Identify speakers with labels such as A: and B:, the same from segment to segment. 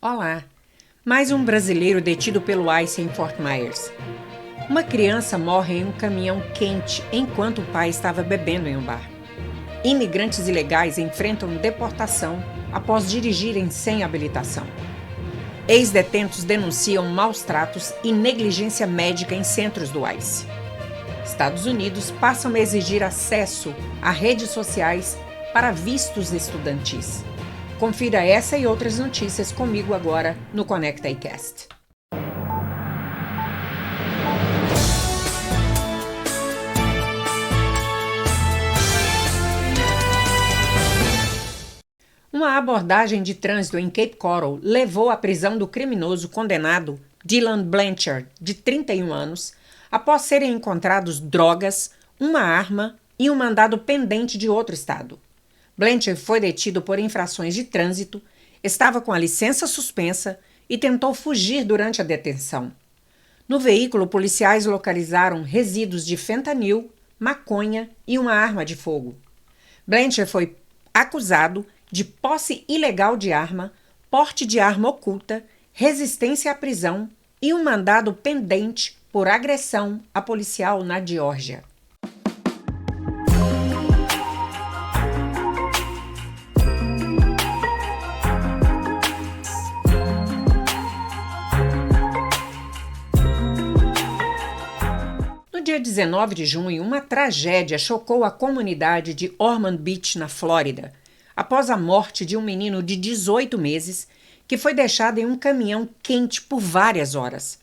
A: Olá! Mais um brasileiro detido pelo ICE em Fort Myers. Uma criança morre em um caminhão quente enquanto o pai estava bebendo em um bar. Imigrantes ilegais enfrentam deportação após dirigirem sem habilitação. Ex-detentos denunciam maus tratos e negligência médica em centros do ICE. Estados Unidos passam a exigir acesso a redes sociais para vistos estudantis. Confira essa e outras notícias comigo agora no Conecta iCast. Uma abordagem de trânsito em Cape Coral levou à prisão do criminoso condenado Dylan Blanchard, de 31 anos, após serem encontrados drogas, uma arma e um mandado pendente de outro estado. Blanchard foi detido por infrações de trânsito, estava com a licença suspensa e tentou fugir durante a detenção. No veículo, policiais localizaram resíduos de fentanil, maconha e uma arma de fogo. Blanchard foi acusado de posse ilegal de arma, porte de arma oculta, resistência à prisão e um mandado pendente por agressão a policial na Geórgia. No dia 19 de junho, uma tragédia chocou a comunidade de Ormond Beach, na Flórida, após a morte de um menino de 18 meses que foi deixado em um caminhão quente por várias horas.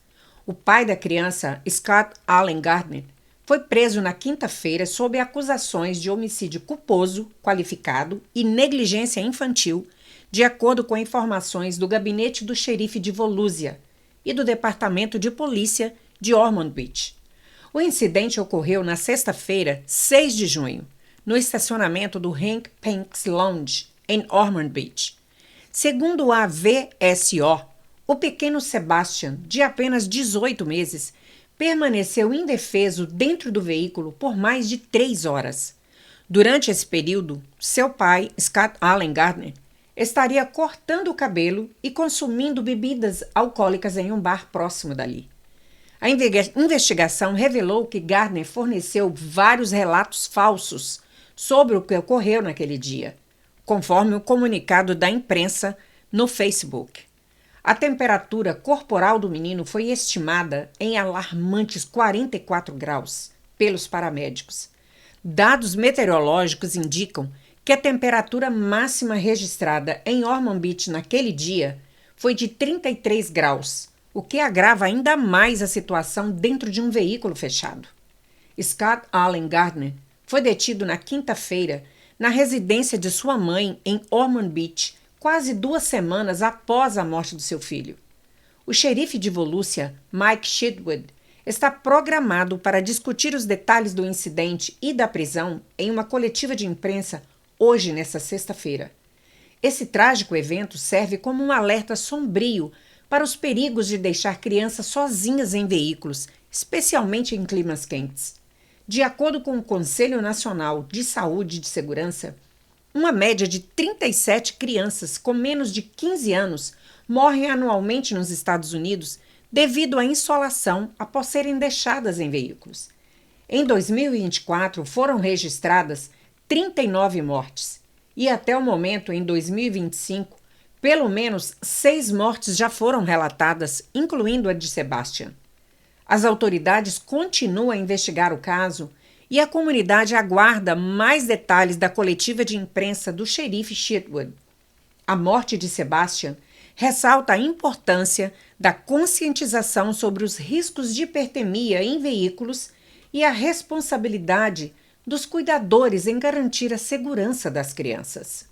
A: O pai da criança, Scott Allen Gardner, foi preso na quinta-feira sob acusações de homicídio culposo, qualificado e negligência infantil, de acordo com informações do gabinete do xerife de Volusia e do Departamento de Polícia de Ormond Beach. O incidente ocorreu na sexta-feira, 6 de junho, no estacionamento do Hank Panks Lounge, em Ormond Beach. Segundo a VSO, o pequeno Sebastian, de apenas 18 meses, permaneceu indefeso dentro do veículo por mais de 3 horas. Durante esse período, seu pai, Scott Allen Gardner, estaria cortando o cabelo e consumindo bebidas alcoólicas em um bar próximo dali. A investigação revelou que Gardner forneceu vários relatos falsos sobre o que ocorreu naquele dia, conforme o comunicado da imprensa no Facebook. A temperatura corporal do menino foi estimada em alarmantes 44 graus pelos paramédicos. Dados meteorológicos indicam que a temperatura máxima registrada em Ormond Beach naquele dia foi de 33 graus, o que agrava ainda mais a situação dentro de um veículo fechado. Scott Allen Gardner foi detido na quinta-feira na residência de sua mãe em Ormond Beach, quase 2 semanas após a morte do seu filho. O xerife de Volusia, Mike Shedwood, está programado para discutir os detalhes do incidente e da prisão em uma coletiva de imprensa hoje, nesta sexta-feira. Esse trágico evento serve como um alerta sombrio para os perigos de deixar crianças sozinhas em veículos, especialmente em climas quentes. De acordo com o Conselho Nacional de Saúde e de Segurança, uma média de 37 crianças com menos de 15 anos morrem anualmente nos Estados Unidos devido à insolação após serem deixadas em veículos. Em 2024, foram registradas 39 mortes e até o momento, em 2025, pelo menos 6 mortes já foram relatadas, incluindo a de Sebastian. As autoridades continuam a investigar o caso e a comunidade aguarda mais detalhes da coletiva de imprensa do xerife Shedwood. A morte de Sebastian ressalta a importância da conscientização sobre os riscos de hipertermia em veículos e a responsabilidade dos cuidadores em garantir a segurança das crianças.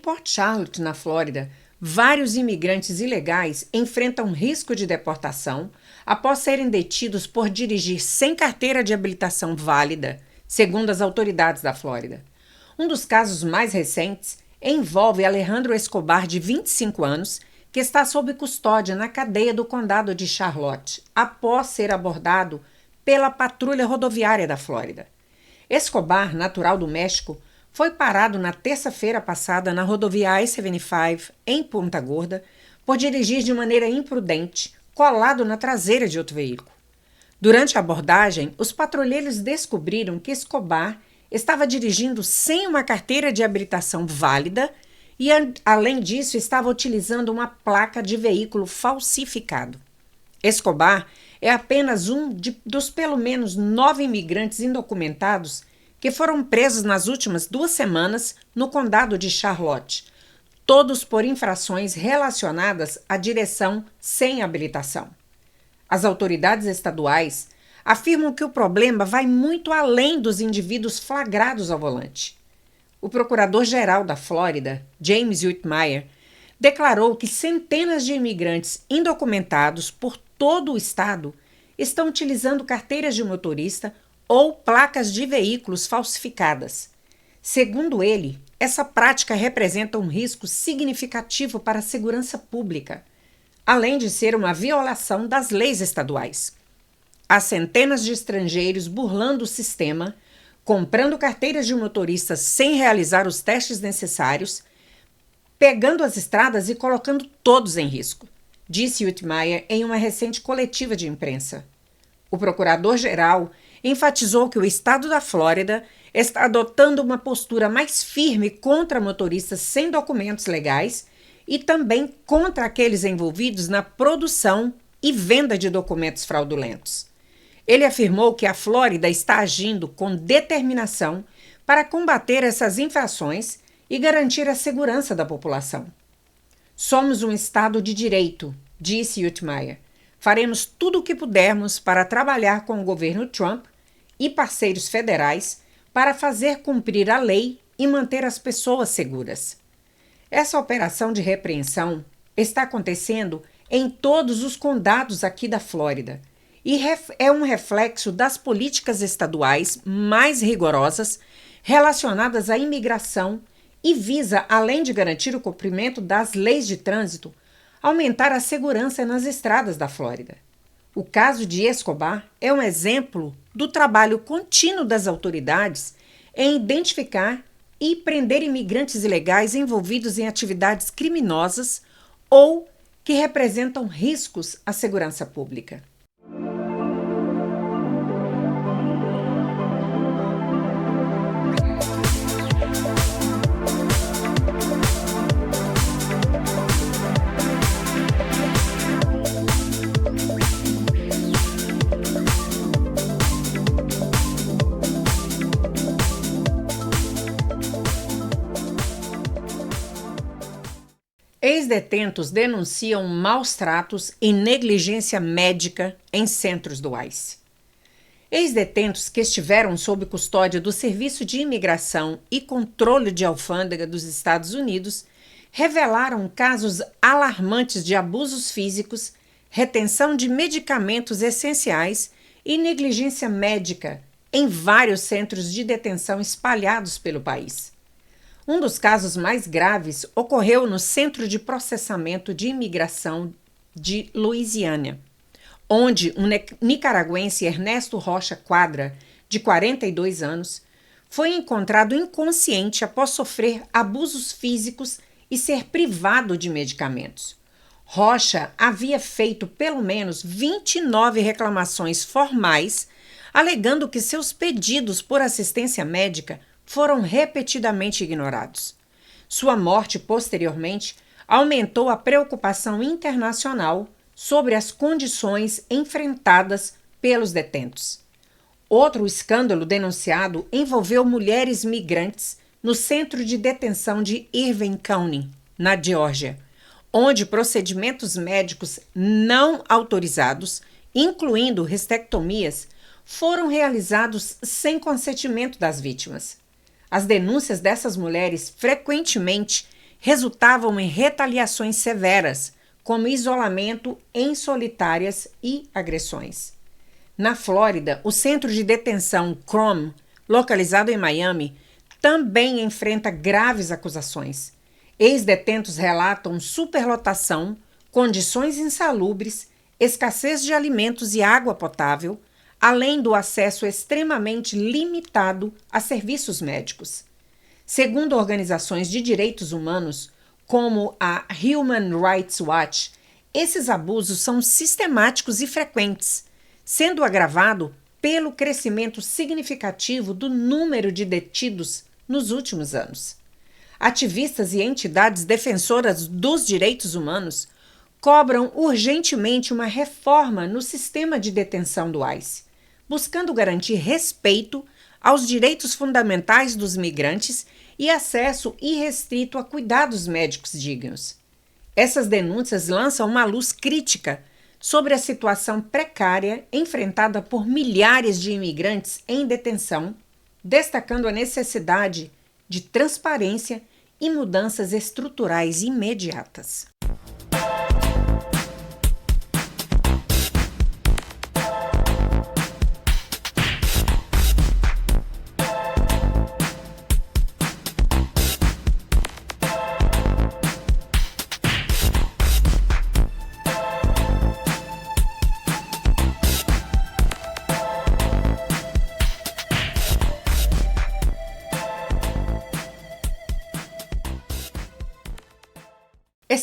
A: Port Charlotte, na Flórida, vários imigrantes ilegais enfrentam risco de deportação após serem detidos por dirigir sem carteira de habilitação válida, segundo as autoridades da Flórida. Um dos casos mais recentes envolve Alejandro Escobar, de 25 anos, que está sob custódia na cadeia do condado de Charlotte, após ser abordado pela patrulha rodoviária da Flórida. Escobar, natural do México, foi parado na terça-feira passada na rodovia I-75, em Ponta Gorda, por dirigir de maneira imprudente, colado na traseira de outro veículo. Durante a abordagem, os patrulheiros descobriram que Escobar estava dirigindo sem uma carteira de habilitação válida e, além disso, estava utilizando uma placa de veículo falsificado. Escobar é apenas dos pelo menos 9 imigrantes indocumentados que foram presos nas últimas 2 semanas no condado de Charlotte, todos por infrações relacionadas à direção sem habilitação. As autoridades estaduais afirmam que o problema vai muito além dos indivíduos flagrados ao volante. O procurador-geral da Flórida, James Whitmire, declarou que centenas de imigrantes indocumentados por todo o estado estão utilizando carteiras de motorista ou placas de veículos falsificadas. Segundo ele, essa prática representa um risco significativo para a segurança pública, além de ser uma violação das leis estaduais. Há centenas de estrangeiros burlando o sistema, comprando carteiras de motorista sem realizar os testes necessários, pegando as estradas e colocando todos em risco, disse Whitmire em uma recente coletiva de imprensa. O procurador-geral enfatizou que o estado da Flórida está adotando uma postura mais firme contra motoristas sem documentos legais e também contra aqueles envolvidos na produção e venda de documentos fraudulentos. Ele afirmou que a Flórida está agindo com determinação para combater essas infrações e garantir a segurança da população. Somos um estado de direito, disse Whitmire. Faremos tudo o que pudermos para trabalhar com o governo Trump e parceiros federais para fazer cumprir a lei e manter as pessoas seguras. Essa operação de repreensão está acontecendo em todos os condados aqui da Flórida e é um reflexo das políticas estaduais mais rigorosas relacionadas à imigração e visa, além de garantir o cumprimento das leis de trânsito, aumentar a segurança nas estradas da Flórida. O caso de Escobar é um exemplo do trabalho contínuo das autoridades em identificar e prender imigrantes ilegais envolvidos em atividades criminosas ou que representam riscos à segurança pública. Ex-detentos denunciam maus tratos e negligência médica em centros do ICE. Ex-detentos que estiveram sob custódia do Serviço de Imigração e Controle de Alfândega dos Estados Unidos revelaram casos alarmantes de abusos físicos, retenção de medicamentos essenciais e negligência médica em vários centros de detenção espalhados pelo país. Um dos casos mais graves ocorreu no Centro de Processamento de Imigração de Louisiana, onde um nicaragüense, Ernesto Rocha Quadra, de 42 anos, foi encontrado inconsciente após sofrer abusos físicos e ser privado de medicamentos. Rocha havia feito pelo menos 29 reclamações formais, alegando que seus pedidos por assistência médica foram repetidamente ignorados. Sua morte, posteriormente, aumentou a preocupação internacional sobre as condições enfrentadas pelos detentos. Outro escândalo denunciado envolveu mulheres migrantes no centro de detenção de Irving County, na Geórgia, onde procedimentos médicos não autorizados, incluindo restectomias, foram realizados sem consentimento das vítimas. As denúncias dessas mulheres frequentemente resultavam em retaliações severas, como isolamento em solitárias e agressões. Na Flórida, o centro de detenção Crum, localizado em Miami, também enfrenta graves acusações. Ex-detentos relatam superlotação, condições insalubres, escassez de alimentos e água potável, além do acesso extremamente limitado a serviços médicos. Segundo organizações de direitos humanos, como a Human Rights Watch, esses abusos são sistemáticos e frequentes, sendo agravado pelo crescimento significativo do número de detidos nos últimos anos. Ativistas e entidades defensoras dos direitos humanos cobram urgentemente uma reforma no sistema de detenção do ICE, buscando garantir respeito aos direitos fundamentais dos migrantes e acesso irrestrito a cuidados médicos dignos. Essas denúncias lançam uma luz crítica sobre a situação precária enfrentada por milhares de imigrantes em detenção, destacando a necessidade de transparência e mudanças estruturais imediatas.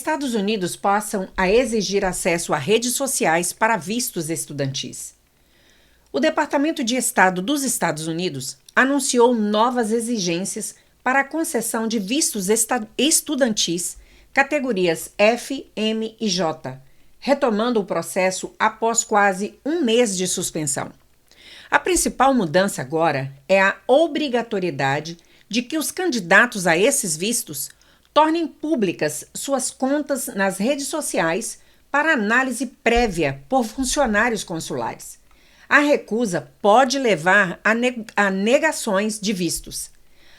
A: Estados Unidos passam a exigir acesso a redes sociais para vistos estudantis. O Departamento de Estado dos Estados Unidos anunciou novas exigências para a concessão de vistos estudantis categorias F, M e J, retomando o processo após quase um mês de suspensão. A principal mudança agora é a obrigatoriedade de que os candidatos a esses vistos tornem públicas suas contas nas redes sociais para análise prévia por funcionários consulares. A recusa pode levar a negações de vistos.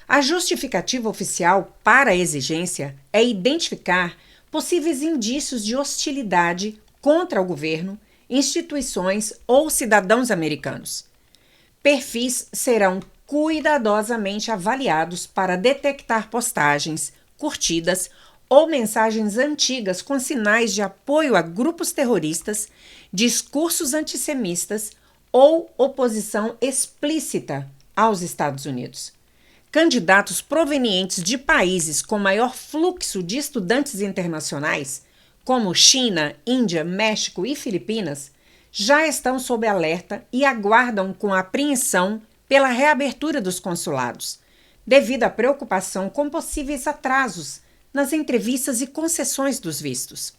A: A justificativa oficial para a exigência é identificar possíveis indícios de hostilidade contra o governo, instituições ou cidadãos americanos. Perfis serão cuidadosamente avaliados para detectar postagens, curtidas ou mensagens antigas com sinais de apoio a grupos terroristas, discursos antissemistas ou oposição explícita aos Estados Unidos. Candidatos provenientes de países com maior fluxo de estudantes internacionais, como China, Índia, México e Filipinas, já estão sob alerta e aguardam com apreensão pela reabertura dos consulados, devido à preocupação com possíveis atrasos nas entrevistas e concessões dos vistos.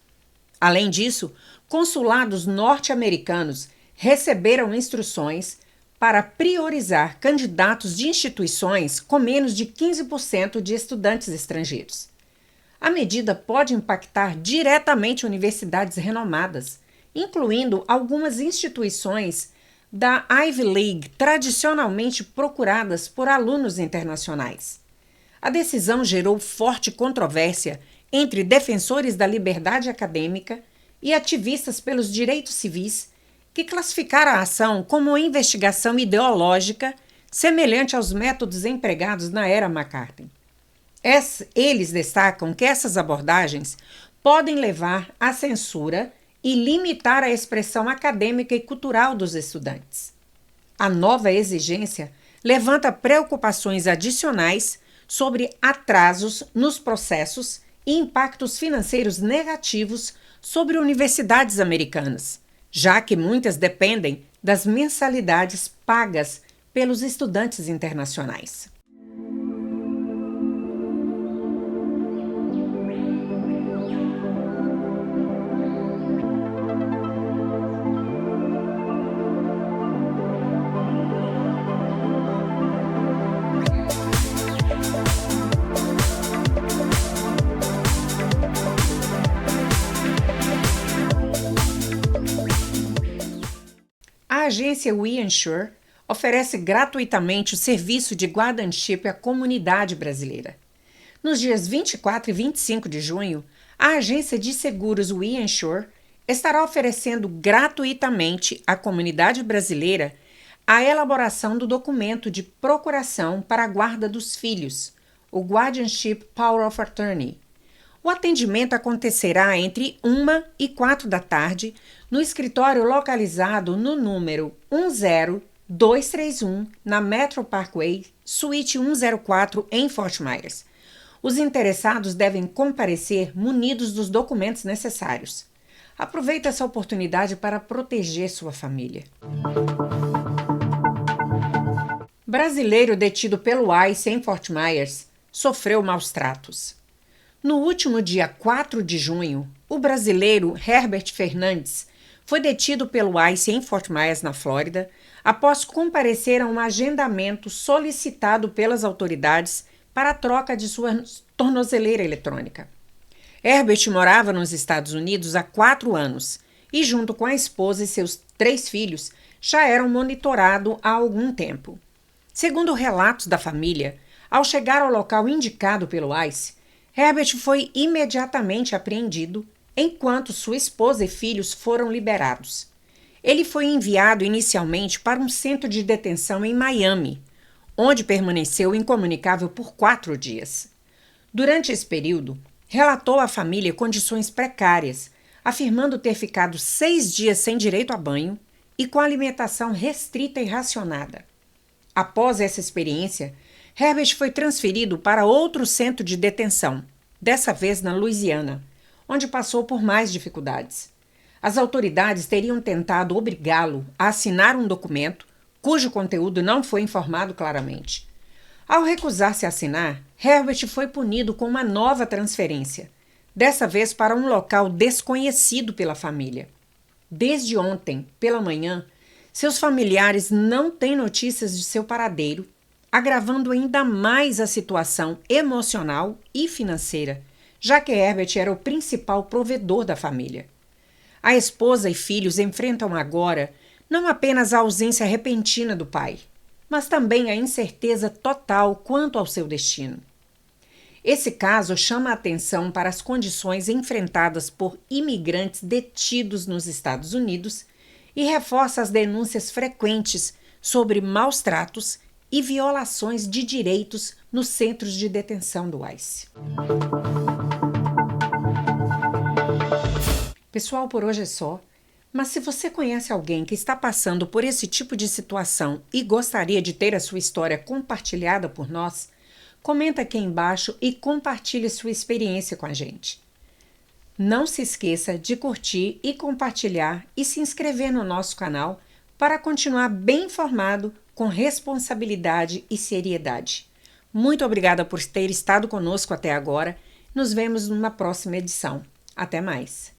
A: Além disso, consulados norte-americanos receberam instruções para priorizar candidatos de instituições com menos de 15% de estudantes estrangeiros. A medida pode impactar diretamente universidades renomadas, incluindo algumas instituições da Ivy League tradicionalmente procuradas por alunos internacionais. A decisão gerou forte controvérsia entre defensores da liberdade acadêmica e ativistas pelos direitos civis, que classificaram a ação como uma investigação ideológica semelhante aos métodos empregados na era McCarthy. Eles destacam que essas abordagens podem levar à censura e limitar a expressão acadêmica e cultural dos estudantes. A nova exigência levanta preocupações adicionais sobre atrasos nos processos e impactos financeiros negativos sobre universidades americanas, já que muitas dependem das mensalidades pagas pelos estudantes internacionais. A agência We Insure oferece gratuitamente o serviço de guardianship à comunidade brasileira. Nos dias 24 e 25 de junho, a agência de seguros WeInsure estará oferecendo gratuitamente à comunidade brasileira a elaboração do documento de procuração para a guarda dos filhos, o Guardianship Power of Attorney. O atendimento acontecerá entre 1 e 4 da tarde no escritório localizado no número 10231, na Metro Parkway, Suíte 104, em Fort Myers. Os interessados devem comparecer munidos dos documentos necessários. Aproveite essa oportunidade para proteger sua família. Brasileiro detido pelo ICE em Fort Myers sofreu maus tratos. No último dia 4 de junho, o brasileiro Herbert Fernandes foi detido pelo ICE em Fort Myers, na Flórida, após comparecer a um agendamento solicitado pelas autoridades para a troca de sua tornozeleira eletrônica. Herbert morava nos Estados Unidos há 4 anos e, junto com a esposa e seus 3 filhos, já eram monitorados há algum tempo. Segundo relatos da família, ao chegar ao local indicado pelo ICE, Herbert foi imediatamente apreendido, enquanto sua esposa e filhos foram liberados. Ele foi enviado inicialmente para um centro de detenção em Miami, onde permaneceu incomunicável por 4 dias. Durante esse período, relatou à família condições precárias, afirmando ter ficado 6 dias sem direito a banho e com alimentação restrita e racionada. Após essa experiência, Herbert foi transferido para outro centro de detenção, dessa vez na Louisiana, onde passou por mais dificuldades. As autoridades teriam tentado obrigá-lo a assinar um documento cujo conteúdo não foi informado claramente. Ao recusar-se a assinar, Herbert foi punido com uma nova transferência, dessa vez para um local desconhecido pela família. Desde ontem, pela manhã, seus familiares não têm notícias de seu paradeiro, agravando ainda mais a situação emocional e financeira, já que Herbert era o principal provedor da família. A esposa e filhos enfrentam agora não apenas a ausência repentina do pai, mas também a incerteza total quanto ao seu destino. Esse caso chama a atenção para as condições enfrentadas por imigrantes detidos nos Estados Unidos e reforça as denúncias frequentes sobre maus tratos e violações de direitos nos centros de detenção do ICE. Pessoal, por hoje é só. Mas se você conhece alguém que está passando por esse tipo de situação e gostaria de ter a sua história compartilhada por nós, comenta aqui embaixo e compartilhe sua experiência com a gente. Não se esqueça de curtir e compartilhar e se inscrever no nosso canal para continuar bem informado com responsabilidade e seriedade. Muito obrigada por ter estado conosco até agora. Nos vemos numa próxima edição. Até mais!